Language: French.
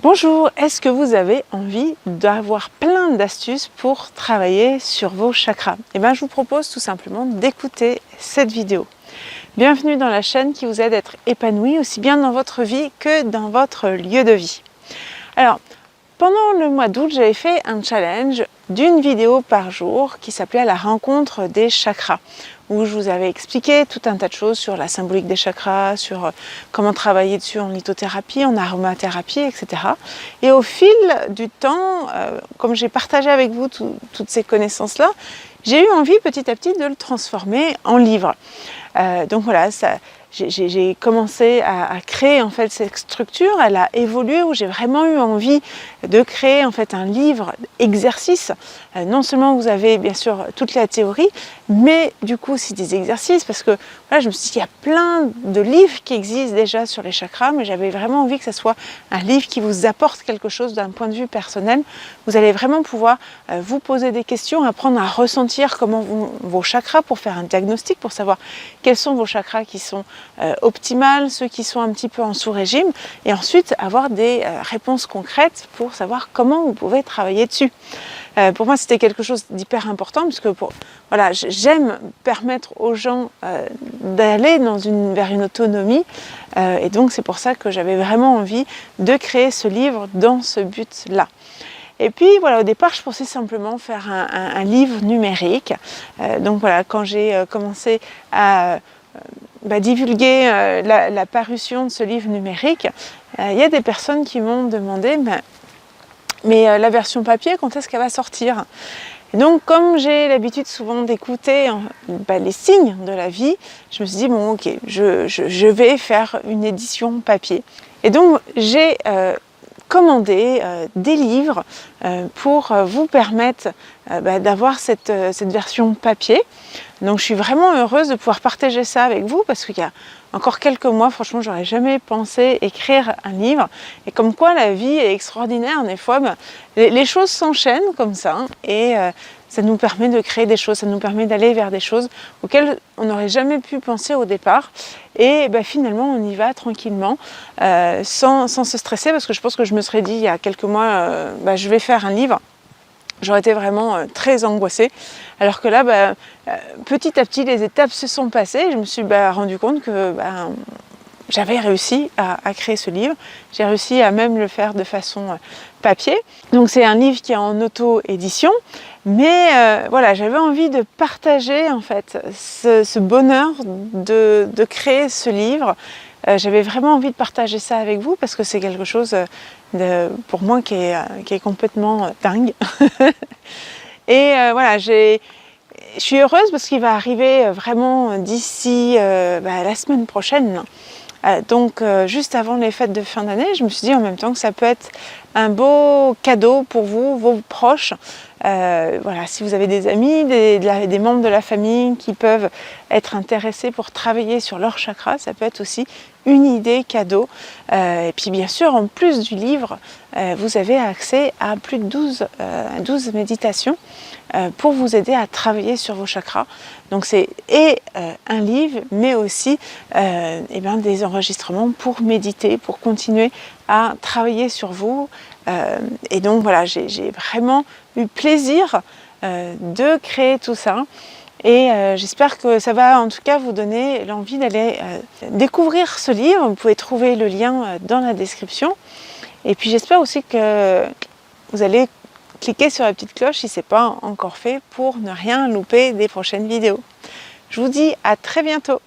Bonjour, est-ce que vous avez envie d'avoir plein d'astuces pour travailler sur vos chakras? Eh bien, je vous propose tout simplement d'écouter cette vidéo. Bienvenue dans la chaîne qui vous aide à être épanoui aussi bien dans votre vie que dans votre lieu de vie. Alors, pendant le mois d'août, j'avais fait un challenge d'une vidéo par jour qui s'appelait la rencontre des chakras, où je vous avais expliqué tout un tas de choses sur la symbolique des chakras, sur comment travailler dessus en lithothérapie, en aromathérapie, etc. Et au fil du temps, comme j'ai partagé avec vous toutes ces connaissances-là, j'ai eu envie petit à petit de le transformer en livre. Donc voilà, j'ai commencé à créer en fait cette structure, elle a évolué où j'ai vraiment eu envie de créer en fait un livre exercice. Non seulement vous avez bien sûr toute la théorie, mais du coup aussi des exercices parce que voilà, je me suis dit il y a plein de livres qui existent déjà sur les chakras, mais j'avais vraiment envie que ce soit un livre qui vous apporte quelque chose d'un point de vue personnel. Vous allez vraiment pouvoir vous poser des questions, apprendre à ressentir comment vos chakras pour faire un diagnostic, pour savoir quels sont vos chakras qui sont optimales, ceux qui sont un petit peu en sous-régime, et ensuite avoir des réponses concrètes pour savoir comment vous pouvez travailler dessus. Pour moi, c'était quelque chose d'hyper important parce que voilà, j'aime permettre aux gens d'aller vers une autonomie et donc c'est pour ça que j'avais vraiment envie de créer ce livre dans ce but-là. Et puis voilà, au départ, je pensais simplement faire un livre numérique. Donc voilà, quand j'ai commencé à divulguer la parution de ce livre numérique, il y a des personnes qui m'ont demandé mais la version papier, quand est-ce qu'elle va sortir? Et donc, comme j'ai l'habitude souvent d'écouter les signes de la vie, je me suis dit, bon ok, je vais faire une édition papier. Et donc, j'ai commandé des livres pour vous permettre d'avoir cette version papier. Donc je suis vraiment heureuse de pouvoir partager ça avec vous parce qu'il y a encore quelques mois, franchement, j'aurais jamais pensé écrire un livre. Et comme quoi la vie est extraordinaire, des fois, les choses s'enchaînent comme ça et ça nous permet de créer des choses, ça nous permet d'aller vers des choses auxquelles on n'aurait jamais pu penser au départ. Et finalement, on y va tranquillement, sans se stresser, parce que je pense que je me serais dit il y a quelques mois, je vais faire un livre. J'aurais été vraiment très angoissée. Alors que là, petit à petit, les étapes se sont passées. Et je me suis rendu compte que j'avais réussi à créer ce livre. J'ai réussi à même le faire de façon papier. Donc c'est un livre qui est en auto-édition. Mais voilà, j'avais envie de partager en fait ce bonheur de créer ce livre. J'avais vraiment envie de partager ça avec vous parce que c'est quelque chose pour moi qui est complètement dingue. Et voilà, je suis heureuse parce qu'il va arriver vraiment d'ici la semaine prochaine. Donc juste avant les fêtes de fin d'année, je me suis dit en même temps que ça peut être un beau cadeau pour vous, vos proches. Voilà, si vous avez des amis, des membres de la famille qui peuvent être intéressés pour travailler sur leur chakra, ça peut être aussi une idée cadeau. Et puis bien sûr, en plus du livre, vous avez accès à plus de 12 méditations pour vous aider à travailler sur vos chakras. Donc c'est un livre, mais aussi des enregistrements pour méditer, pour continuer à travailler sur vous. Et donc voilà, j'ai vraiment eu plaisir de créer tout ça. Et j'espère que ça va en tout cas vous donner l'envie d'aller découvrir ce livre. Vous pouvez trouver le lien dans la description. Et puis j'espère aussi que vous allez cliquer sur la petite cloche si ce n'est pas encore fait pour ne rien louper des prochaines vidéos. Je vous dis à très bientôt.